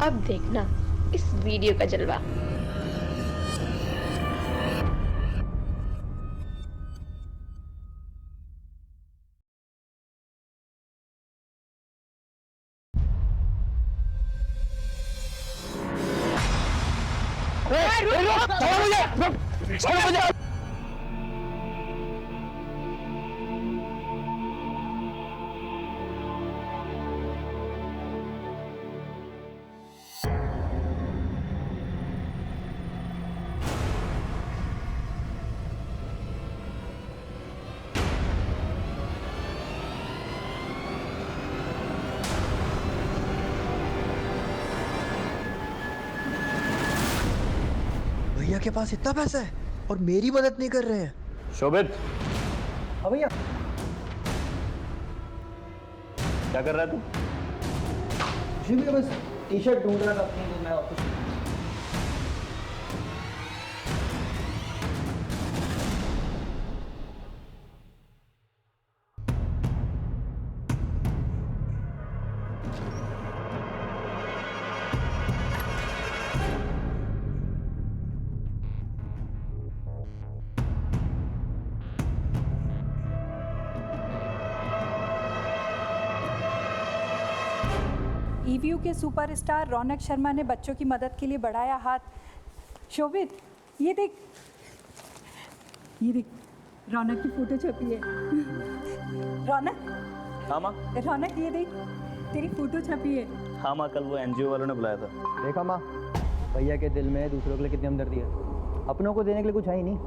अब देखना इस वीडियो का जलवा। भैया के पास इतना पैसा है और मेरी मदद नहीं कर रहे हैं। शोभित, हाँ भैया। क्या कर रहा है तू? जी भैया, बस टी शर्ट ढूंढ रहा था अपनी, तो मैं वापस। ईवीयू के सुपरस्टार रौनक शर्मा ने बच्चों की मदद के लिए बढ़ाया हाथ। शोभित, ये देख रौनक की फोटो छपी है। रौनक, हाँ माँ। रौनक ये देख तेरी फोटो छपी है। हाँ माँ, कल वो एनजीओ वालों ने बुलाया था। देखा माँ, भैया के दिल में दूसरों के लिए कितनी हमदर्दी है, अपनों को देने के लिए कुछ है ही नहीं।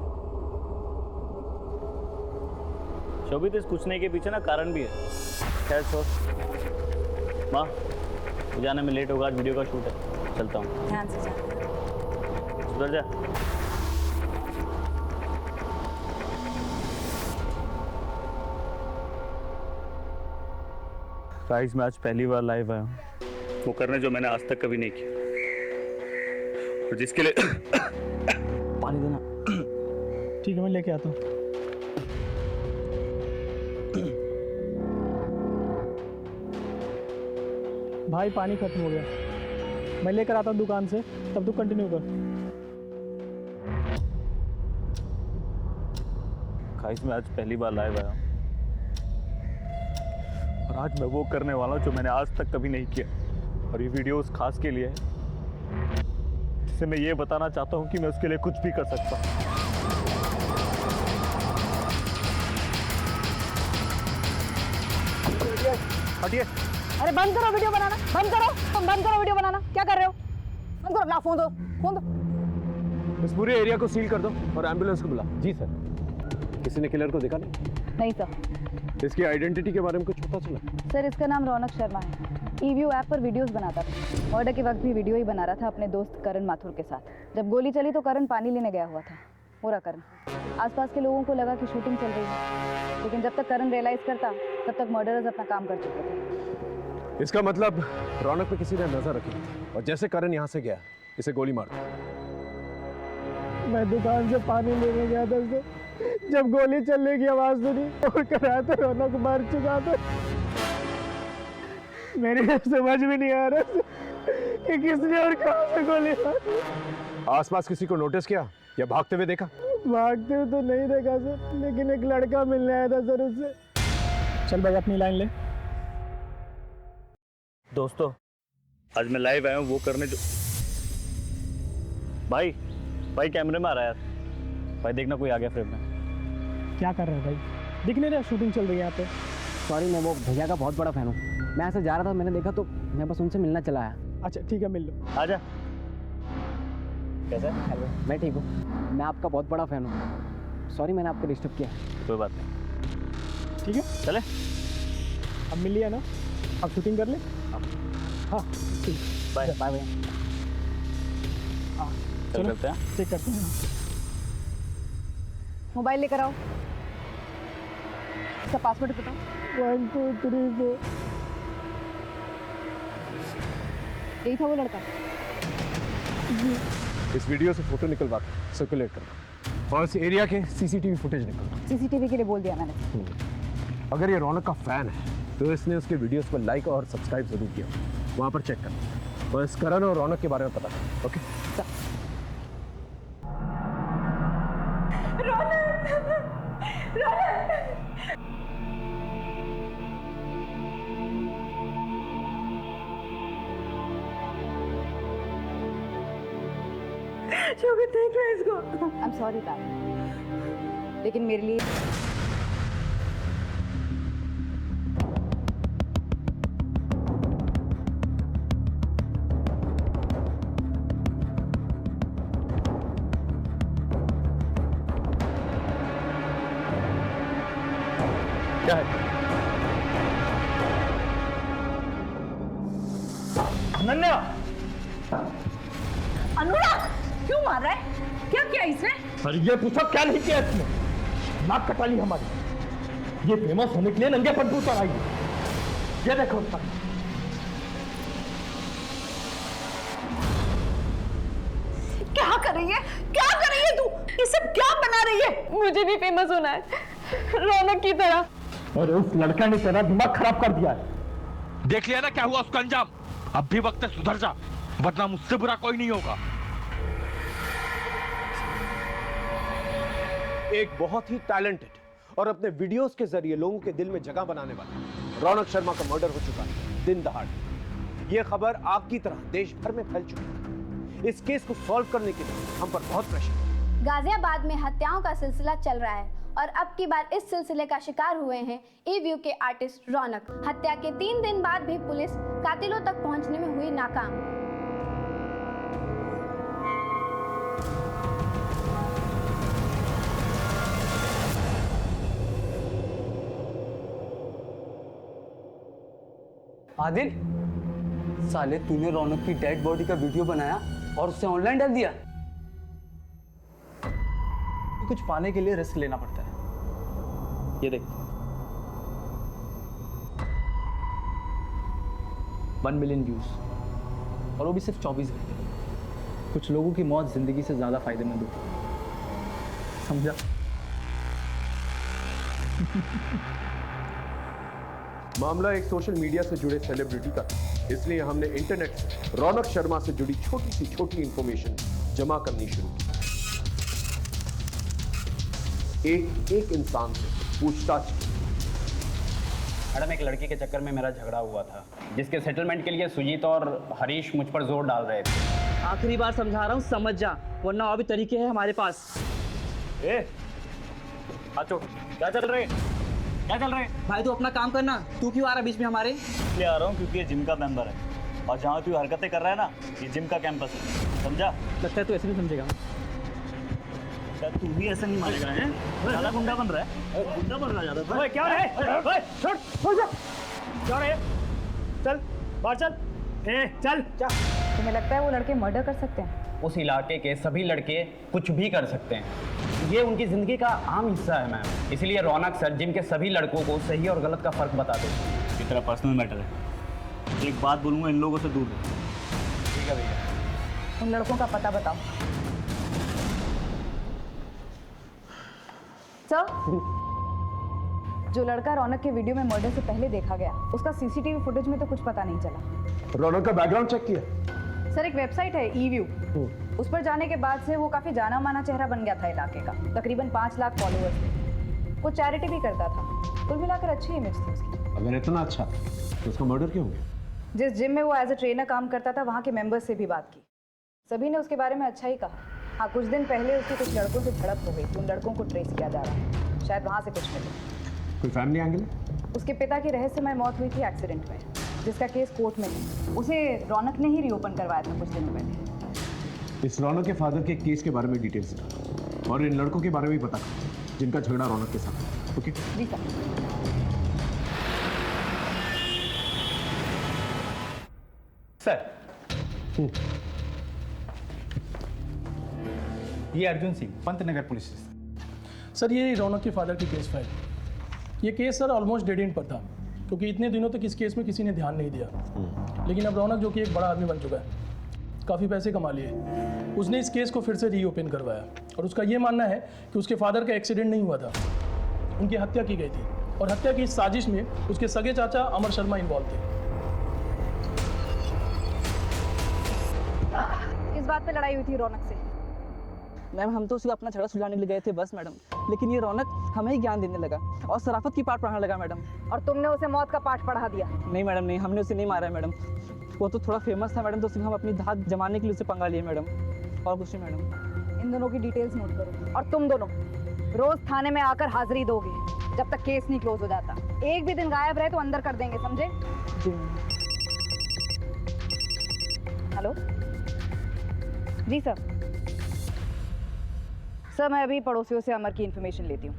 शोभित, इस कुछ नहीं के पीछे ना कारण भी है। खैर छोड़ माँ, जाने में लेट होगा, आज वीडियो का शूट है, चलता हूँ। ध्यान से जा। सुधर जा। गाइस, मैं आज पहली बार लाइव आया हूँ, वो करने जो मैंने आज तक कभी नहीं किया, और जिसके लिए पानी देना। ठीक है, मैं लेके आता हूँ। भाई पानी खत्म हो गया, मैं लेकर आता हूँ दुकान से, तब तू कंटिन्यू कर। गाइस, मैं आज पहली बार लाइव आया हूँ, और आज मैं वो करने वाला हूँ जो मैंने आज तक कभी नहीं किया, और ये वीडियो उस खास के लिए है जिसे मैं ये बताना चाहता हूँ कि मैं उसके लिए कुछ भी कर सकता हूँ। हटिए। अरे बंद करो वीडियो बनाना, बंद करो, तुम बंद करो वीडियो बनाना। क्या कर रहे हो? बंद करो, ला फोन दो, फोन दो। इस पूरे एरिया को सील कर दो और एम्बुलेंस को बुला। जी सर। किसी ने किलर को देखा नहीं? नहीं सर। इसकी आइडेंटिटी के बारे में कुछ पता चला? सर, इसका नाम रौनक शर्मा है। ईवीयू ऐप पर वीडियोस बनाता था। मर्डर के वक्त भी वीडियो ही बना रहा था अपने दोस्त करण माथुर के साथ। जब गोली चली तो करण पानी लेने गया हुआ था। पूरा करण। आसपास के लोगों को लगा कि शूटिंग चल रही है, लेकिन जब तक करण रियलाइज करता तब तक मर्डरर्स अपना काम कर चुके थे। इसका मतलब रौनक पे किसी ने नजर रखी, और जैसे करण यहाँ से गया इसे गोली मार दी। मैं दुकान से पानी लेने गया था सर, जब गोली चलने की आवाज़ सुनी और कराया तो रौनक मर चुका था। मेरे समझ में नहीं आ रहा कि किसने और कहाँ से गोली मारी। आसपास किसी को नोटिस किया या भागते हुए देखा? भागते हुए तो नहीं देखा सर, लेकिन एक लड़का मिलने आया था सर उससे। चल भाई अपनी लाइन ले। दोस्तों, आज मैं लाइव आया हूँ वो करने जो भाई कैमरे में आ रहा है यार। भाई देखना, कोई आ गया फ्रेम में। क्या कर रहे हो भाई? दिख नहीं रहा शूटिंग चल रही है यहाँ पे। सॉरी, मैं वो भैया का बहुत बड़ा फैन हूँ। मैं ऐसे जा रहा था, मैंने देखा तो मैं बस उनसे मिलना चला आया। अच्छा ठीक है, मिल लो। आजा। कैसा है? हेलो, मैं ठीक हूँ। मैं आपका बहुत बड़ा फैन हूँ। सॉरी मैंने आपको डिस्टर्ब किया। कोई बात नहीं, ठीक है चले। अब मिल लिया ना, अब शूटिंग कर ले। हाँ ठीक, बाय बाय भैया। चल करते हैं। चेक करते हैं। मोबाइल लेकर आओ। इसका पासवर्ड बताओ। 1 2 3 4। यही था वो लड़का। इस वीडियो से फोटो निकलवा सर्कुलेट कर, और इस एरिया के सीसीटीवी फुटेज निकलवा। सीसीटीवी के लिए बोल दिया मैंने। अगर ये रौनक का फैन है तो इसने उसके वीडियोस पर लाइक और सब्सक्राइब जरूर किया, वहाँ पर चेक कर। बस करण और रौनक के बारे में पता कर। ओके शोभित देख लो इसको। आई एम सॉरी तारा, लेकिन मेरे लिए क्या है? अनन्या! अनुराग क्यों मार रहा है? क्या किया इसने? अरे ये पूछो क्या नहीं किया इसने? नाक कटा ली हमारी। ये फेमस होने के लिए नंगे पर उतर आई है। ये देखो उसका। क्या कर रही है? क्या कर रही है तू? ये सब क्या बना रही है? मुझे भी फेमस होना है रौनक की तरह। अरे उस लड़का ने तेरा दिमाग खराब कर दिया है। देख लिया ना क्या हुआ उसका अंजाम। अब भी वक्त है सुधर जा, वरना मुझसे बुरा कोई नहीं होगा। एक बहुत ही टैलेंटेड और अपने वीडियोस के जरिए लोगों के दिल में जगह बनाने वाला रौनक शर्मा का मर्डर हो चुका है दिन दहाड़े। यह खबर आग की तरह देश भर में फैल चुकी है। इस केस को सॉल्व करने के लिए हम पर बहुत प्रेशर है। गाजियाबाद में हत्याओं का सिलसिला चल रहा है और अब की बार इस सिलसिले का शिकार हुए हैं ई-व्यू के आर्टिस्ट रौनक। हत्या के 3 दिन बाद भी पुलिस कातिलों तक पहुंचने में हुई नाकाम। आदिल, साले तूने रौनक की डेड बॉडी का वीडियो बनाया और उसे ऑनलाइन डाल दिया। कुछ पाने के लिए रिस्क लेना पड़ता है। ये देख 1 मिलियन व्यूज और वो भी सिर्फ 24 घंटे। कुछ लोगों की मौत जिंदगी से ज्यादा फायदेमंद होती है, समझा? मामला एक सोशल मीडिया से जुड़े सेलिब्रिटी का, इसलिए हमने इंटरनेट से रौनक शर्मा से जुड़ी छोटी सी छोटी इंफॉर्मेशन जमा करनी शुरू की। एक इंसान से पूछताछ की। मैडम, एक लड़की के चक्कर में मेरा झगड़ा हुआ था, जिसके सेटलमेंट के लिए सुजीत और हरीश मुझ पर जोर डाल रहे थे। आखिरी बार समझा रहा हूँ, समझ जा, वरना और भी तरीके हैं हमारे पास। क्या चल रहे? भाई तू अपना काम करना, तू क्यों आ रहा है बीच में हमारे? इसलिए आ रहा हूँ क्योंकि ये जिम का मेंबर है और जहाँ तू हरकतें कर रहा है ना, ये जिम का कैंपस है, समझा? लगता है तू ऐसे नहीं समझेगा। क्या तू भी ऐसा नहीं मानेगा? हैं? ज्यादा गुंडा बन रहा है, गुंडा बन रहा है ज्यादा। क्या रे? क्या रे? चल बाहर चल। चल। तुम्हें लगता है वो लड़के मर्डर कर सकते हैं? उस इलाके के सभी लड़के कुछ भी कर सकते हैं, ये उनकी जिंदगी का आम हिस्सा है मैम। इसलिए रौनक सर जिम के सभी लड़कों को सही और गलत का फर्क बता दो। ये तेरा पर्सनल मैटर है। एक बात बोलूँगा, इन लोगों से दूर रहो। ठीक है भैया। उन लड़कों का पता बताओ। सर, जो लड़का रौनक के वीडियो में मर्डर से पहले देखा गया, उसका सीसीटीवी फुटेज में तो कुछ पता नहीं चला। रौनक का बैकग्राउंड चेक किया? सर, एक वेबसाइट है ई-व्यू, उस पर जाने के बाद से वो काफी जाना माना चेहरा बन गया था इलाके का। तकरीबन 5 लाख फॉलोअर्स थे। वो चैरिटी भी करता था। कुल मिलाकर अच्छी इमेज थी उसकी। अगर इतना अच्छा तो उसका मर्डर क्यों हो गया? जिस जिम में वो एज ए ट्रेनर काम करता था, वहाँ के मेंबर्स से भी बात की। सभी ने उसके बारे में अच्छा ही कहा। हाँ, कुछ दिन पहले उसकी कुछ लड़कों से झड़प हो गई। उन लड़कों को ट्रेस किया जा रहा है, शायद वहाँ से कुछ मिले। कोई फैमिली एंगल है? उसके पिता की रहस्यमय मौत हुई थी एक्सीडेंट में, जिसका केस कोर्ट में है। उसे रौनक ने ही रीओपन करवाया था कुछ दिनों पहले। इस रौनक के फादर के केस के बारे में डिटेल्स दो और इन लड़कों के बारे में भी पता करो जिनका झगड़ा रौनक के साथ। ओके? जी सर। सर, ये Arjun Singh, Pantnagar police station. Sir, ये रौनक के फादर की केस फाइल। ये case sir almost dead and पर था, क्योंकि इतने दिनों तक इस केस में किसी ने ध्यान नहीं दिया। लेकिन अब रौनक, जो कि एक बड़ा आदमी बन चुका है, काफ़ी पैसे कमा लिए, उसने इस केस को फिर से रीओपन करवाया। और उसका ये मानना है कि उसके फादर का एक्सीडेंट नहीं हुआ था, उनकी हत्या की गई थी। और हत्या की इस साजिश में उसके सगे चाचा अमर शर्मा इन्वॉल्व थे। बात पे लड़ाई हुई थी रौनक से? मैम हम तो सिर्फ अपना झगड़ा सुलझाने के लिए गए थे बस मैडम, लेकिन ये रौनक हमें ही ज्ञान देने लगा और शराफत की पाठ पढ़ाने लगा मैडम। और तुमने उसे मौत का पाठ पढ़ा दिया? नहीं मैडम नहीं, हमने उसे नहीं मारा है मैडम, वो तो थोड़ा फेमस था मैडम, तो सिर्फ हम अपनी धाक जमाने के लिए उसे पंगा लिए मैडम, और कुछ नहीं मैडम। इन दोनों की डिटेल्स नोट करो और तुम दोनों रोज थाने में आकर हाजिरी दोगे जब तक केस नहीं क्लोज हो जाता। एक भी दिन गायब रहे तो अंदर कर देंगे, समझे? जी। हेलो जी सर। सर मैं अभी पड़ोसियों से अमर की इंफॉर्मेशन लेती हूँ।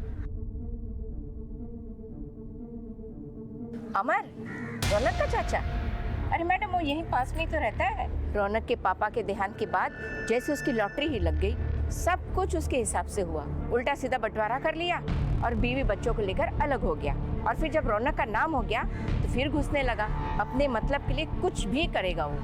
अमर, रौनक का चाचा? अरे मैडम वो यहीं पास में ही तो रहता है। रौनक के पापा के देहांत के बाद जैसे उसकी लॉटरी ही लग गई, सब कुछ उसके हिसाब से हुआ, उल्टा सीधा बंटवारा कर लिया और बीवी बच्चों को लेकर अलग हो गया। और फिर जब रौनक का नाम हो गया तो फिर घुसने लगा, अपने मतलब के लिए कुछ भी करेगा वो।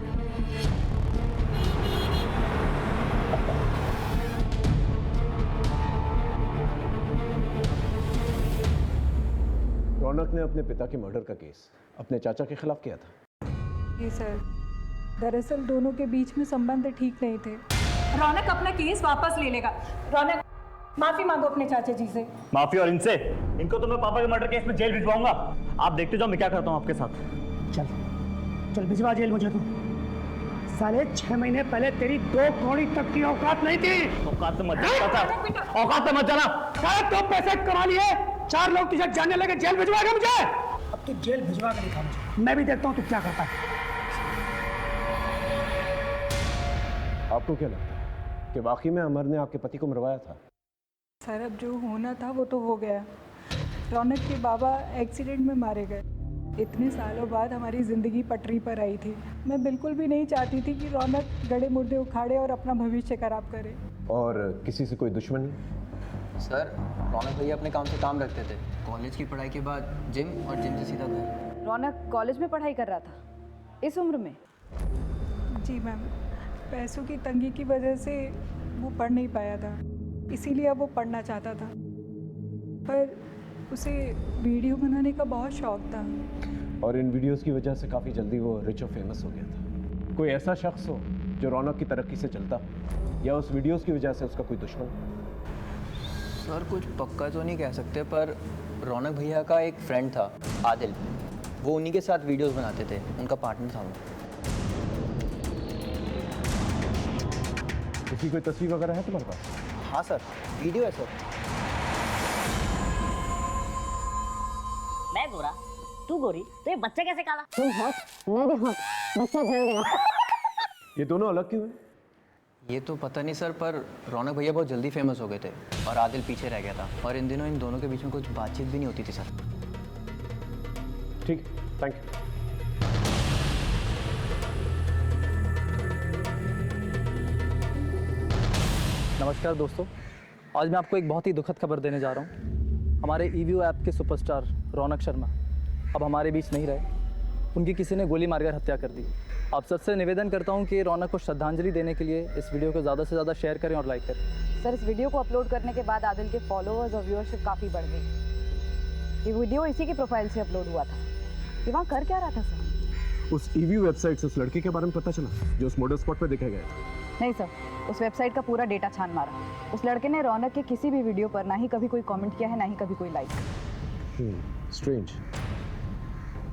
रौनक ने अपने पिता के मर्डर का केस अपने चाचा के खिलाफ किया था। जी सर, दरअसल दोनों के बीच में संबंध ठीक नहीं थे। रौनक अपना केस वापस ले लेगा। रौनक माफी मांगो अपने चाचा जी से। माफी? और इनसे? इनको तो मैं पापा के मर्डर केस में जेल भिजवाऊंगा। आप देखते जाओ मैं क्या करता हूँ आपके साथ। चल चल भिजवा जेल मुझे तू। साले 6 महीने पहले तेरी 2 कौड़ी तक की औकात नहीं थी। औकात से मत जा चाचा, औकात से मत जाना। साले 2 पैसे कमा लिए, 4 लोग तुझे जानने लगे, जेल भिजवाएगा मुझे? अब तू जेल भिजवा के दिखा मुझे, मैं भी देखता हूँ तू क्या करता है। आपको क्या लगता है कि वाकई में अमर ने आपके पति को मरवाया था? सर अब जो होना था वो तो हो गया। रौनक के बाबा एक्सीडेंट में मारे गए। इतने सालों बाद हमारी ज़िंदगी पटरी पर आई थी। मैं बिल्कुल भी नहीं चाहती थी कि रौनक गड़े मुर्दे उखाड़े और अपना भविष्य खराब करे। और किसी से कोई दुश्मनी? सर रौनक भैया अपने काम से काम रखते थे। कॉलेज की पढ़ाई के बाद जिम और जिम से सीधा घर। रौनक कॉलेज में पढ़ाई कर रहा था इस उम्र में? जी मैम, पैसों की तंगी की वजह से वो पढ़ नहीं पाया था, इसीलिए अब वो पढ़ना चाहता था। पर उसे वीडियो बनाने का बहुत शौक था। और इन वीडियोस की वजह से काफ़ी जल्दी वो रिच और फेमस हो गया था। कोई ऐसा शख्स हो जो रौनक की तरक्की से चलता, या उस वीडियोस की वजह से उसका कोई दुश्मन? सर कुछ पक्का तो नहीं कह सकते, पर रौनक भैया का एक फ्रेंड था आदिल, वो उन्हीं के साथ वीडियोस बनाते थे, उनका पार्टनर था वो। किसी कोई तस्वीर वगैरह है तुम्हारे पास? हाँ सर, वीडियो है सर। मैं गोरा, तू गोरी, तो ये बच्चा कैसे काला? तुम हॉट, मैं भी हॉट, बच्चा झड़ गया। ये दोनों अलग क्यों हैं? ये तो पता नहीं सर, पर रौनक भैया बहुत जल्दी फेमस हो गए थे और आदिल पीछे रह गया था, और इन दिनों इन दोनों के बीच में कुछ बातचीत भी नहीं होती थी सर। ठीक, थैंक यू। नमस्कार दोस्तों, आज मैं आपको एक बहुत ही दुखद खबर देने जा रहा हूँ। हमारे ईवीओ ऐप के सुपरस्टार रौनक शर्मा अब हमारे बीच नहीं रहे। उनकी किसी ने गोली मारकर हत्या कर दी। आप सबसे निवेदन करता हूँ कि रौनक को श्रद्धांजलि देने के लिए इस वीडियो को ज़्यादा से ज़्यादा शेयर करें और लाइक करें। सर इस वीडियो को अपलोड करने के बाद आदिल के फॉलोअर्स और व्यूअरशिप काफ़ी बढ़ गई। ये वीडियो इसी की प्रोफाइल से अपलोड हुआ था। ये वहाँ कर क्या रहा था सर? उस ईवीओ वेबसाइट से उस लड़के के बारे में पता चला जो उस मॉडल स्पॉट पर देखा गया था? नहीं सर, उस वेबसाइट का पूरा डेटा छान मारा। उस लड़के ने रौनक के किसी भी वीडियो पर ना ही कभी कोई कमेंट किया है, ना ही कभी कोई लाइक। स्ट्रेंज।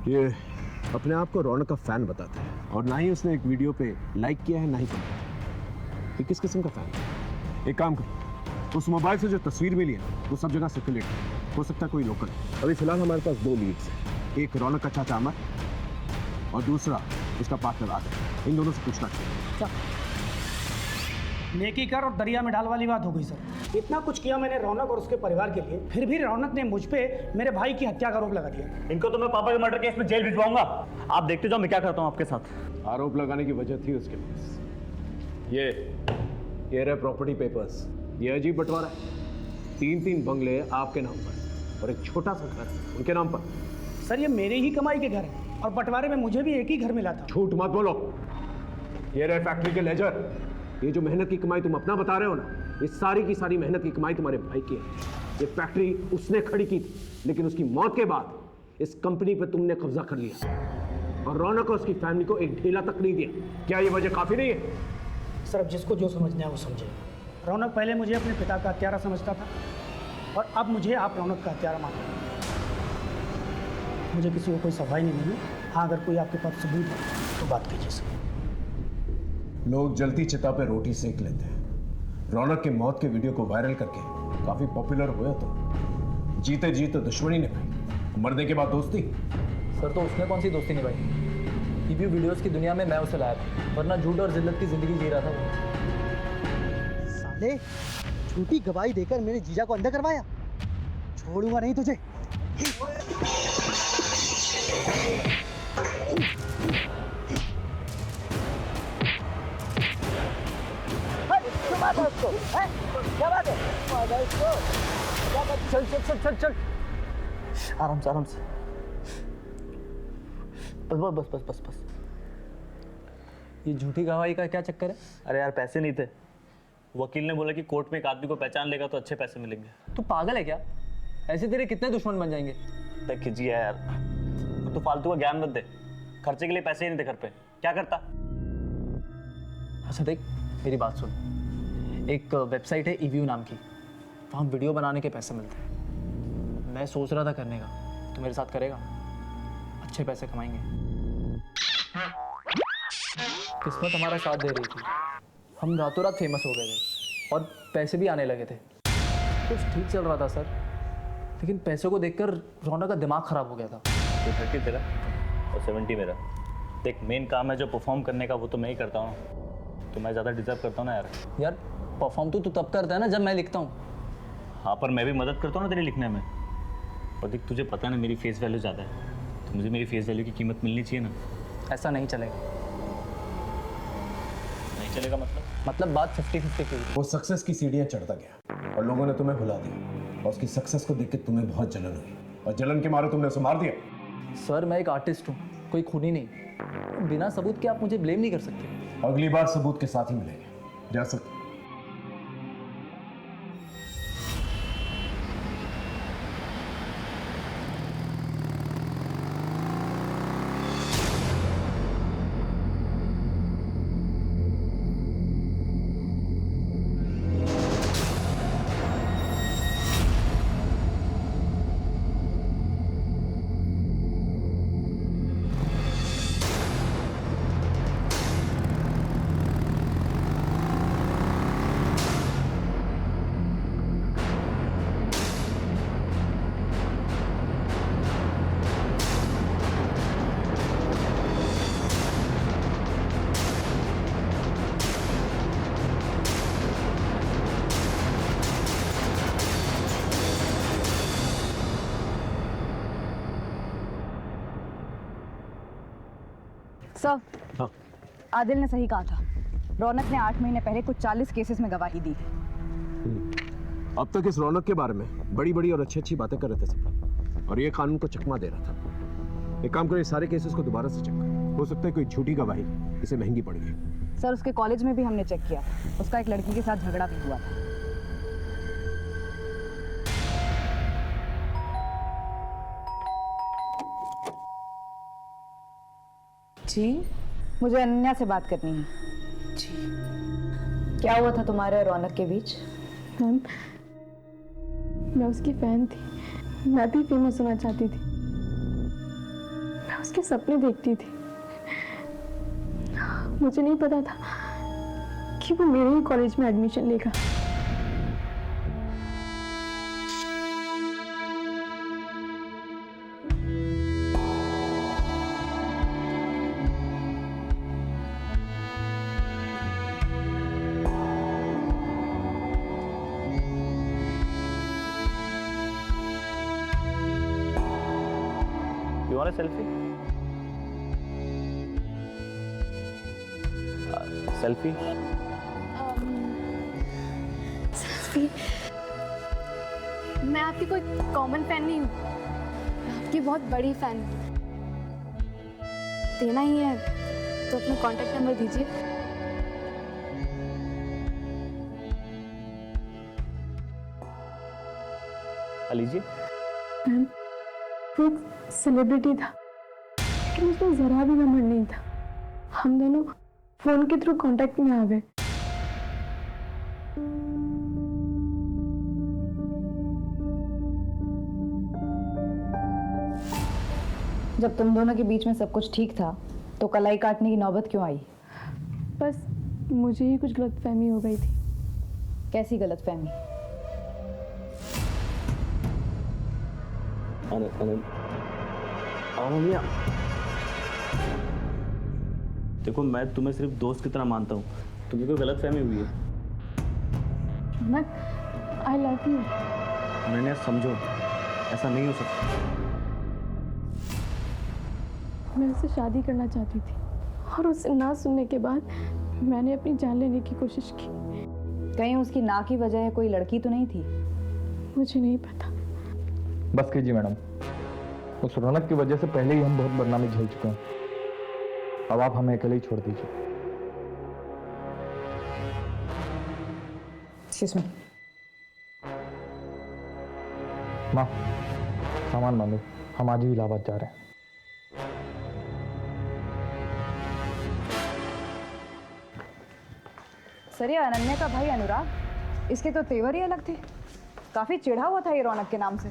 ये अपने आप को रौनक का फैन बताता है और ना ही उसने एक वीडियो पे लाइक किया है, ना ही कमेंट। ये किस किस्म का फैन है? एक काम कर, उस मोबाइल से जो तस्वीर मिली है वो सब जगह सर्कुलेट हो सकता है कोई लोकल। अभी फिलहाल हमारे पास 2 लीड्स हैं, एक रौनक का चाचा अमर और दूसरा उसका पार्टनर आदिल। इन दोनों से पूछना चाहिए। नेकी कर और दरिया में डाल वाली बात हो गई सर। इतना कुछ किया मैंने रौनक और उसके परिवार के लिए, फिर भी रौनक ने मुझ पे मेरे भाई की हत्या का आरोप लगा दिया। इनको तो मैं पापा के मर्डर केस में जेल भिजवाऊंगा। आप देखते जाओ मैं क्या करता हूँ आपके साथ। आरोप लगाने की वजह थी उसके पास। ये रहे प्रॉपर्टी पेपर्स। ये अजीब बंटवारा है। 3-3 बंगले आपके नाम पर और एक छोटा सा घर उनके नाम पर। सर ये मेरे ही कमाई के घर है और बंटवारे में मुझे भी एक ही घर मिला था। झूठ मत बोलो। ये रहे फैक्ट्री के लेजर। ये जो मेहनत की कमाई तुम अपना बता रहे हो ना, ये सारी की सारी मेहनत की कमाई तुम्हारे भाई की है। ये फैक्ट्री उसने खड़ी की थी, लेकिन उसकी मौत के बाद इस कंपनी पे तुमने कब्जा कर लिया और रौनक और उसकी फैमिली को एक ढीला तक नहीं दिया। क्या ये वजह काफी नहीं है? सर अब जिसको जो समझना है वो समझे। रौनक पहले मुझे अपने पिता का हत्यारा समझता था और अब मुझे आप रौनक का हत्यारा मान रहे हैं। मुझे किसी को कोई सफाई नहीं मिली। हाँ, अगर कोई आपके पास सबूत है तो बात कीजिए सर। लोग जलती चिता पे रोटी सेक लेते हैं। रौनक के मौत के वीडियो को वायरल करके काफी पॉपुलर हुआ तो जीते जी तो दुश्मनी निभाई, मरने के बाद दोस्ती। सर तो उसने कौन सी दोस्ती निभाई? ईवीयू वीडियोस की दुनिया में मैं उसे लाया था, वरना झूठ और जिल्लत की जिंदगी जी रहा था वो। साले झूठी गवाही देकर मेरे जीजा को अंधा करवाया, छोड़ूंगा नहीं तुझे। क्या बात है? चल चल चल चल चल, आराम से आराम से, बस बस बस बस बस बस। ये झूठी गवाही का क्या चक्कर है? अरे यार पैसे नहीं थे। वकील ने बोला कि कोर्ट में एक आदमी को पहचान लेगा तो अच्छे पैसे मिलेंगे। तू पागल है क्या? ऐसे तेरे कितने दुश्मन बन जाएंगे? देख खिंची है यार, तो फालतू का ज्ञान मत दे। खर्चे के लिए पैसे ही नहीं थे घर पे, क्या करता? अच्छा देख मेरी बात सुन, एक वेबसाइट है ईवीयू नाम की, वहाँ वीडियो बनाने के पैसे मिलते हैं। मैं सोच रहा था करने का, तो मेरे साथ करेगा? अच्छे पैसे कमाएंगे। किस्मत हमारा साथ दे रही थी, हम रातों रात फेमस हो गए थे और पैसे भी आने लगे थे। कुछ ठीक चल रहा था सर, लेकिन पैसों को देखकर रौनक का दिमाग खराब हो गया था। 30 तेरा और 70 मेरा। देख मेन काम है जो परफॉर्म करने का, वो तो मैं ही करता हूँ, तो मैं ज़्यादा डिजर्व करता हूँ ना यार। यार परफॉर्म तो तू तब करता है ना जब मैं लिखता हूँ। हाँ पर मैं भी मदद करता हूँ ना तेरे लिखने में। और देख तुझे पता है ना मेरी फेस वैल्यू ज़्यादा है, तो मुझे मेरी फेस वैल्यू की कीमत मिलनी चाहिए ना। ऐसा नहीं चलेगा। नहीं चलेगा मतलब बात 50-50 की। वो सक्सेस की सीढ़ियां चढ़ता गया और लोगों ने तुम्हें भुला दिया, और उसकी सक्सेस को देख के तुम्हें बहुत जलन हुई, और जलन के मारे तुमने उसे मार दिया। सर मैं एक आर्टिस्ट हूँ, कोई खूनी नहीं। बिना सबूत के आप मुझे ब्लेम नहीं कर सकते। अगली बार सबूत के साथ ही मिलेंगे, जा सकते। सर, आदिल ने सही कहा था। रौनक ने 8 महीने पहले कुछ 40 केसेस में गवाही दी है। अब तक इस रौनक के बारे में बड़ी बड़ी और अच्छी अच्छी बातें कर रहे थे सब, और ये कानून को चकमा दे रहा था। एक काम करो, ये सारे केसेस को दोबारा से चेक करो, हो सकता है कोई झूठी गवाही इसे महंगी पड़ गई। सर उसके कॉलेज में भी हमने चेक किया, उसका एक लड़की के साथ झगड़ा भी हुआ था। जी मुझे अनन्या से बात करनी है। जी क्या हुआ था तुम्हारे और रौनक के बीच? मैम मैं उसकी फैन थी, मैं भी फेमस होना चाहती थी, मैं उसके सपने देखती थी। मुझे नहीं पता था कि वो मेरे ही कॉलेज में एडमिशन लेगा। You want a selfie? Selfie? Selfie? मैं आपकी कोई कॉमन फैन नहीं हूँ, मैं आपकी बहुत बड़ी फैन हूँ। देना ही है तो अपना कॉन्टैक्ट नंबर दीजिए। लीजिए। मैम वो एक सेलिब्रिटी था, लेकिन उसमें जरा भी घमंड नहीं था। हम दोनों फोन के थ्रू कांटेक्ट में आ गए। जब तुम दोनों के बीच में सब कुछ ठीक था तो कलाई काटने की नौबत क्यों आई? बस मुझे ही कुछ गलतफहमी हो गई थी। कैसी गलतफहमी? अनन्या, देखो मैं तुम्हें सिर्फ दोस्त की तरह मानता हूँ, तुम्हें कोई गलतफहमी हुई है। I love you. अनन्या समझो, ऐसा नहीं हो सकता। मैं उससे शादी करना चाहती थी और उससे ना सुनने के बाद मैंने अपनी जान लेने की कोशिश की। कहीं उसकी ना की वजह कोई लड़की तो नहीं थी? मुझे नहीं पता। बस कीजिए मैडम, उस रौनक की वजह से पहले ही हम बहुत बदनामी झेल चुके हैं। अब आप हमें अकेले ही छोड़ दीजिए। Excuse me. माँ, सामान बांधो, हम आज ही इलाहाबाद जा रहे हैं। सर, ये अनन्या का भाई अनुराग, इसके तो तेवर ही अलग थे। काफी चिढ़ा हुआ था ये रौनक के नाम से।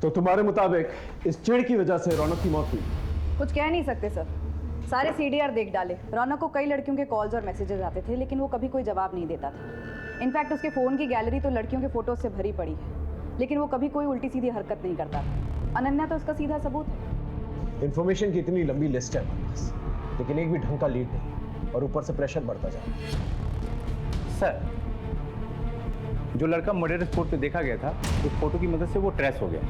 तो तुम्हारे मुताबिक इस चिढ़ की वजह से रौनक की मौत हुई? कुछ कह नहीं सकते सर, सारे सीडीआर देख डाले। रौनक को कई लड़कियों के कॉल्स और मैसेजेस आते थे, लेकिन वो कभी कोई जवाब नहीं देता था। इनफैक्ट उसके फ़ोन की गैलरी तो लड़कियों के फोटोज से भरी पड़ी है, लेकिन वो कभी कोई उल्टी सीधी हरकत नहीं करता था। अनन्या तो उसका सीधा सबूत है। इंफॉर्मेशन की इतनी लंबी लिस्ट है हमारे पास, लेकिन एक भी ढंग का लीड नहीं, और ऊपर से प्रेशर बढ़ता जा रहा है। सर, जो लड़का मर्डर स्पॉट पे देखा गया था, उस फोटो की मदद से वो ट्रेस हो गया।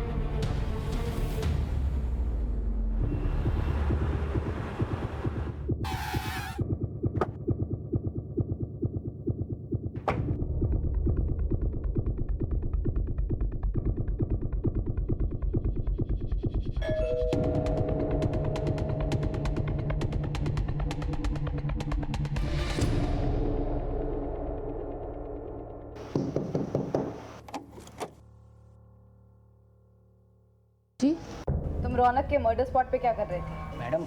जी, तुम रौनक के मर्डर स्पॉट पे क्या कर रहे थे? मैडम,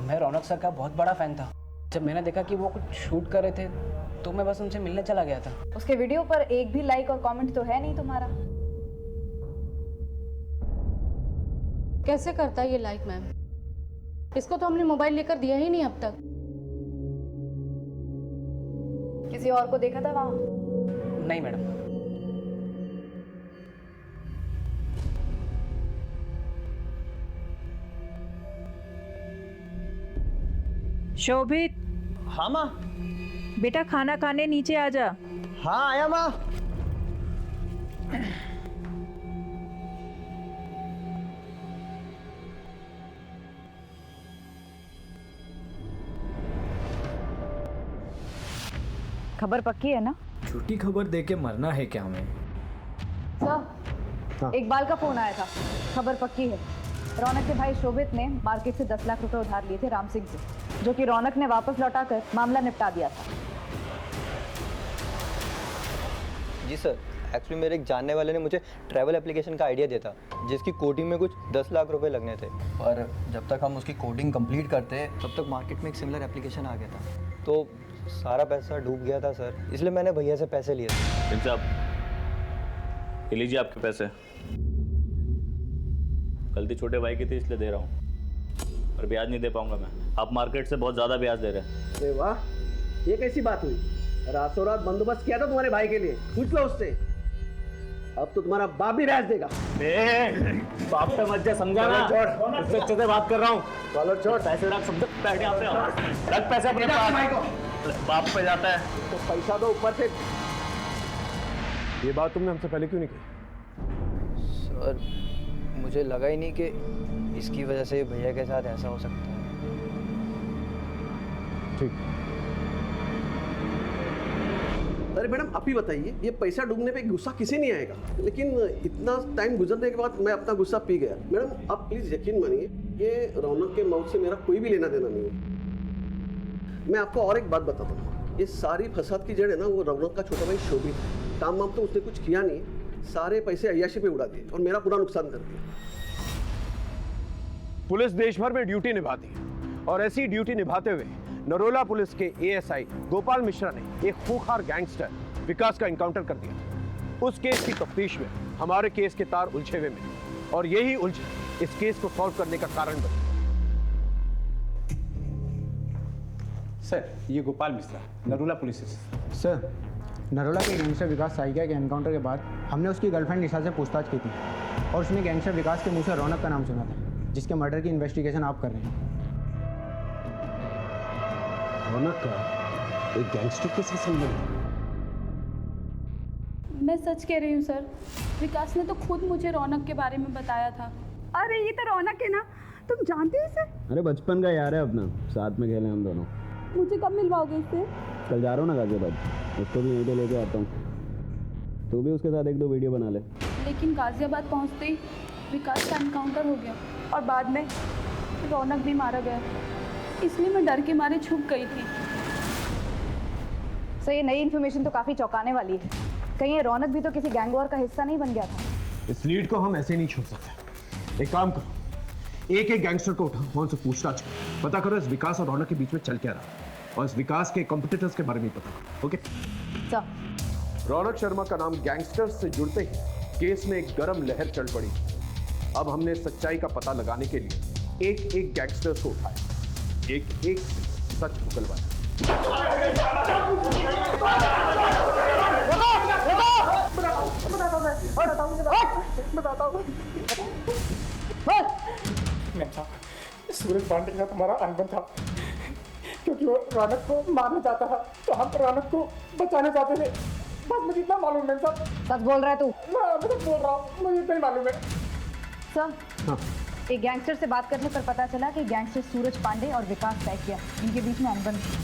मैं रौनक सर का बहुत बड़ा फ़ैन था। जब मैंने देखा कि वो कुछ शूट कर रहे थे तो मैं बस उनसे मिलने चला गया था। उसके वीडियो पर एक भी लाइक और कमेंट तो है नहीं तुम्हारा। कैसे करता है ये लाइक मैम? इसको तो हमने मोबाइल लेकर दिया ही नहीं अब तक। किसी और को देखा था वहाँ? नहीं मैडम। शोभित। हाँ माँ। बेटा खाना खाने नीचे आ जा। हाँ आया माँ। खबर पक्की है ना? झूठी खबर देके मरना है क्या हमें? सर, इकबाल का फोन आया था। खबर पक्की है। रौनक के भाई शोभित ने मार्केट से 10 लाख रुपए उधार लिए थे राम सिंह से, जो कि रौनक ने वापस लौटाकर मामला निपटा दिया था। जी सर, एक्चुअली मेरे एक जानने वाले ने मुझे ट्रैवल एप्लीकेशन का आइडिया दिया था, जिसकी कोडिंग में कुछ 10 लाख रुपए लगने थे। पर जब तक हम उसकी कोडिंग कंप्लीट करते तब तक मार्केट में एक सिमिलर एप्लीकेशन आ गया था, तो सारा पैसा डूब गया था सर। इसलिए मैंने भैया से पैसे लिए थे। साहब, ये लीजिए आपके पैसे। गलती छोटे भाई की थी इसलिए दे रहा हूँ, पर ब्याज नहीं दे पाऊंगा मैं। आप मार्केट से बहुत ज़्यादा ब्याज दे रहे हैं। अरे वाह, ये कैसी बात हुई? रातों रात बंदोबस्त किया था तुम्हारे भाई के लिए, पूछ लो उससे। अब तो तुम्हारा बाप भी ब्याज देगा। बाप पे मत जा, समझा ना? इससे अच्छे से बात कर रहा हूँ। चलो छोड़, पैसे रख, समझ बैठ यहाँ पे। रख पैसे अपने पास। बाप पे जाता है तो पैसा दो ऊपर से। ये बात तुमने हमसे पहले क्यों नहीं कही? सर, मुझे लगा ही नहीं कि इसकी वजह से भैया के साथ ऐसा हो सकता है। ठीक। अरे मैडम, आप ही बताइए, ये पैसा डूबने पे गुस्सा किसे नहीं आएगा? लेकिन इतना टाइम गुजरने के बाद मैं अपना गुस्सा पी गया। मैडम, आप प्लीज यकीन मानिए, ये रौनक के मौत से मेरा कोई भी लेना देना नहीं है। मैं आपको और एक बात बताता हूँ, ये सारी फसाद की जड़ है ना, वो रौनक का छोटा भाई शोभित है। काम वाम तो उसने कुछ किया नहीं, सारे पैसे अय्याशी पे उड़ा दिए और मेरा पूरा नुकसान कर दिया। पुलिस देश भर में ड्यूटी निभाती है, और ऐसी ड्यूटी निभाते हुए नरोला पुलिस के एएसआई गोपाल मिश्रा ने एक खूंखार गैंगस्टर विकास का इनकाउंटर कर दिया। उस केस की तफ्तीश में हमारे केस के तार उलझे हुए मिले, और यही उलझन इस केस को सॉल्व करने का कारण बनी। सर ये Gopal Mishra, Narola police station. Sir, Narola के गैंगस्टर विकास साइकिया के एनकाउंटर के बाद हमने उसकी गर्लफ्रेंड निशा से पूछताछ की थी और उसने गैंगस्टर विकास के मुंह से रौनक का नाम सुना था, जिसके मर्डर की इन्वेस्टिगेशन आप कर रहे हैं। रौनक का एक गैंगस्टर के साथ संबंध? मैं सच कह रही हूँ सर, विकास ने तो खुद मुझे रौनक के बारे में बताया था। अरे ये तो रौनक है ना, तुम जानते हो इसे? अरे बचपन का यार है अपना, साथ में खेले हम दोनों। मुझे कब मिलवाओगे इससे? कल जा रहा हूँ ना गाजियाबाद, उसको भी यहीं पे लेके आता हूँ। तू भी उसके साथ एक दो वीडियो बना ले। लेकिन गाजियाबाद पहुँचते ही विकास का एनकाउंटर हो गया और बाद में रौनक भी मारा गया, इसलिए मैं डर के मारे छुप गई थी। सर ये नई इन्फॉर्मेशन तो काफ़ी चौंकाने वाली है। कहीं ये रौनक भी तो किसी गैंग वॉर का हिस्सा नहीं बन गया था? इस लीड को हम ऐसे नहीं छोड़ सकते। एक काम करो, एक एक गैंगस्टर को उठाओ, उनसे पूछताछ करो, पता करो इस विकास और रौनक के बीच में चल क्या रहा और इस विकास के कॉम्पिटिटर्स के बारे में पता करो। Okay sir. रौनक शर्मा का नाम गैंगस्टर्स से जुड़ते ही केस में एक गर्म लहर चल पड़ी। अब हमने सच्चाई का पता लगाने के लिए एक एक गैंगस्टर्स को उठाया, एक एक सच उगलवाया। सूरज पांडे का तुम्हारा अनबन था, क्योंकि वो रौनक को मारना चाहता था तो हम रौनक को बचाना चाहते थे। बस मुझे इतना मालूम है सर। सच बोल रहा है तू? मैं तो बोल रहा हूँ, मुझे इतना ही मालूम है सर। एक गैंगस्टर से बात करने पर पता चला कि गैंगस्टर सूरज पांडे और विकास साइकिया, इनके बीच में अनबन थी।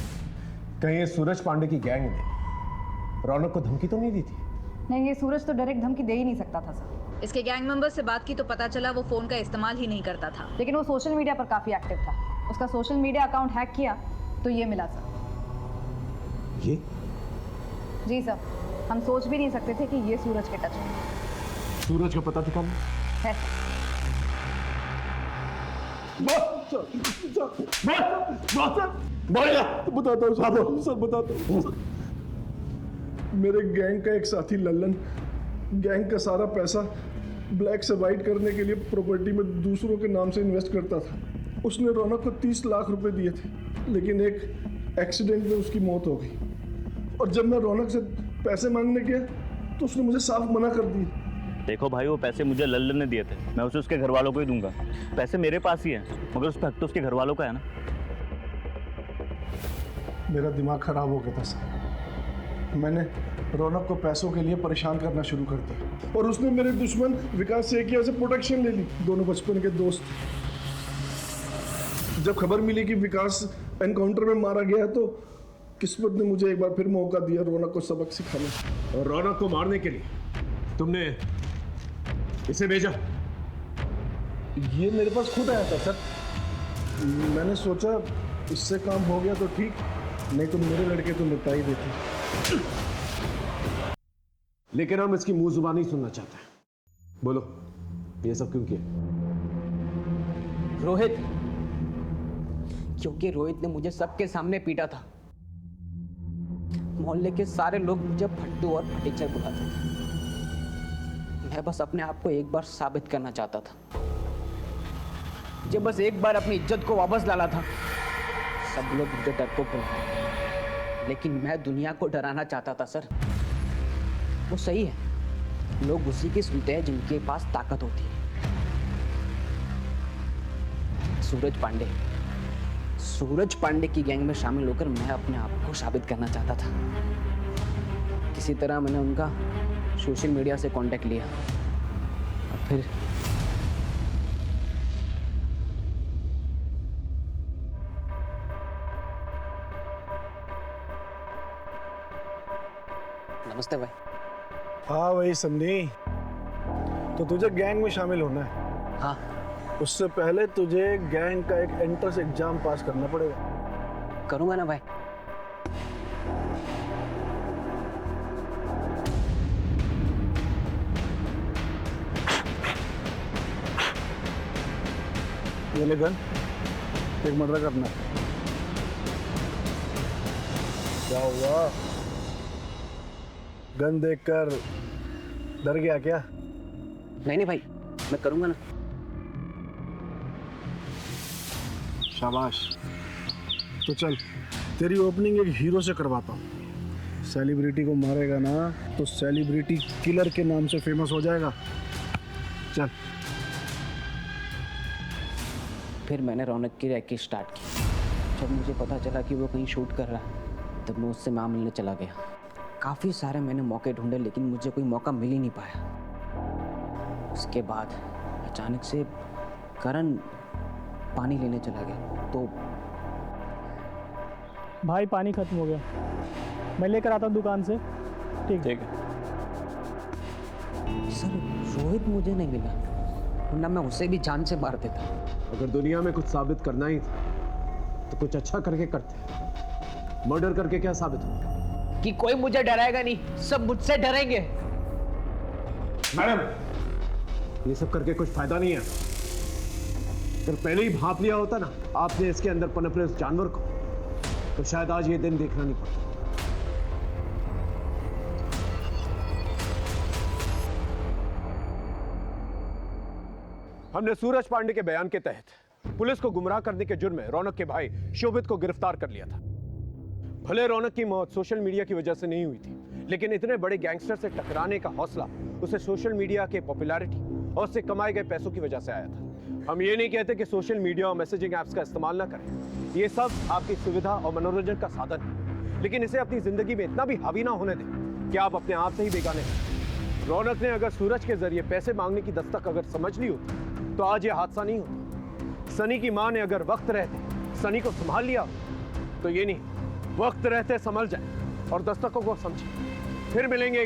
कहीं ये सूरज पांडे की गैंग ने रौनक को धमकी तो नहीं दी थी? नहीं, ये सूरज तो डायरेक्ट धमकी दे ही नहीं सकता था सर। इसके गैंग मेंबर से बात की तो पता चला वो फोन का इस्तेमाल ही नहीं करता था, लेकिन वो सोशल मीडिया पर काफी एक्टिव था। उसका सोशल मीडिया अकाउंट हैक किया तो ये मिला सर। ये? जी सर, हम सोच भी नहीं सकते थे कि ये सूरज के टच में। सूरज को पता था है। बताता हूँ साहब, सब बताता हूँ। मेरे गैंग का एक साथी लल्लन गैंग का सारा पैसा ब्लैक से वाइट करने के लिए प्रॉपर्टी में दूसरों के नाम से इन्वेस्ट करता था। उसने रौनक को 30 लाख रुपए दिए थे, लेकिन एक एक्सीडेंट में उसकी मौत हो गई। और जब मैं रौनक से पैसे मांगने गया तो उसने मुझे साफ मना कर दिया। देखो भाई, वो पैसे मुझे लल्लन ने दिए थे, मैं उसे उसके घर वालों को ही दूंगा। पैसे मेरे पास ही हैं, मगर उस पर हक तो उसके घर वालों का है ना। मेरा दिमाग खराब हो गया था सर। मैंने रौनक को पैसों के लिए परेशान करना शुरू कर दिया और उसने मेरे दुश्मन विकास सेकिया से प्रोटेक्शन ले ली। दोनों बचपन के दोस्त। जब खबर मिली कि विकास एनकाउंटर में मारा गया तो किस्मत ने मुझे एक बार फिर मौका दिया रौनक को सबक सिखाने। और रौनक को मारने के लिए तुमने इसे भेजा? ये मेरे पास खुद आया था सर। मैंने सोचा इससे काम हो गया तो ठीक, नहीं तो मेरे लड़के तो निपटा ही देते। लेकिन हम इसकी मुंह जुबानी सुनना चाहते हैं। बोलो, ये सब क्यों किया? रोहित, क्योंकि रोहित ने मुझे सबके सामने पीटा था। मोहल्ले के सारे लोग मुझे फट्टू और फटीचर बुलाते थे। मैं बस अपने आप को एक बार साबित करना चाहता था। मुझे बस एक बार अपनी इज्जत को वापस लाना था। सब लोग मुझे डरपोक बोलते, लेकिन मैं दुनिया को डराना चाहता था सर। वो सही है, लोग उसी की सुनते हैं जिनके पास ताकत होती है। सूरज पांडे की गैंग में शामिल होकर मैं अपने आप को साबित करना चाहता था। किसी तरह मैंने उनका सोशल मीडिया से कांटेक्ट लिया और फिर नमस्ते भाई। हाँ भाई सन्नी, तो तुझे गैंग में शामिल होना है? हाँ। उससे पहले तुझे गैंग का एक एंट्रेंस एग्जाम पास करना पड़ेगा। करूंगा ना भाई। ये ले गन, एक मर्डर करना। क्या हुआ? गन देखकर डर गया क्या? नहीं भाई, मैं करूंगा ना। शाबाश। तो चल तेरी ओपनिंग एक हीरो से करवाता हूँ। सेलिब्रिटी को मारेगा ना तो सेलिब्रिटी किलर के नाम से फेमस हो जाएगा। चल। फिर मैंने रौनक की रैकेट स्टार्ट की। जब मुझे पता चला कि वो कहीं शूट कर रहा है तब मैं उससे मां मिलने चला गया। काफ़ी सारे मैंने मौके ढूंढे लेकिन मुझे कोई मौका मिल ही नहीं पाया। उसके बाद अचानक से करण पानी लेने चला गया तो भाई पानी खत्म हो गया, मैं लेकर आता हूँ दुकान से। ठीक है सर, रोहित मुझे नहीं मिला वरना मैं उसे भी जान से मार देता। अगर दुनिया में कुछ साबित करना ही था तो कुछ अच्छा करके करते। मर्डर करके क्या साबित हो? कि कोई मुझे डराएगा नहीं, सब मुझसे डरेंगे। मैडम, ये सब करके कुछ फायदा नहीं है। अगर पहले ही भांप लिया होता ना आपने इसके अंदर पनप रहे उस जानवर को, तो शायद आज ये दिन देखना नहीं पड़ता। हमने सूरज पांडे के बयान के तहत पुलिस को गुमराह करने के जुर्म में रौनक के भाई शोभित को गिरफ्तार कर लिया था। भले रौनक की मौत सोशल मीडिया की वजह से नहीं हुई थी, लेकिन इतने बड़े गैंगस्टर से टकराने का हौसला उसे सोशल मीडिया के पॉपुलैरिटी और उससे कमाए गए पैसों की वजह से आया था। हम ये नहीं कहते कि सोशल मीडिया और मैसेजिंग ऐप्स का इस्तेमाल ना करें, ये सब आपकी सुविधा और मनोरंजन का साधन है, लेकिन इसे अपनी जिंदगी में इतना भी हावी ना होने दें कि आप अपने आप से ही बेगाने हैं। रौनक ने अगर सूरज के जरिए पैसे मांगने की दस्तक अगर समझ ली होती तो आज ये हादसा नहीं होता। सनी की मां ने अगर वक्त रहते सनी को संभाल लिया तो ये नहीं, वक्त रहते संभल जाए और दस्तकों को समझे। फिर मिलेंगे।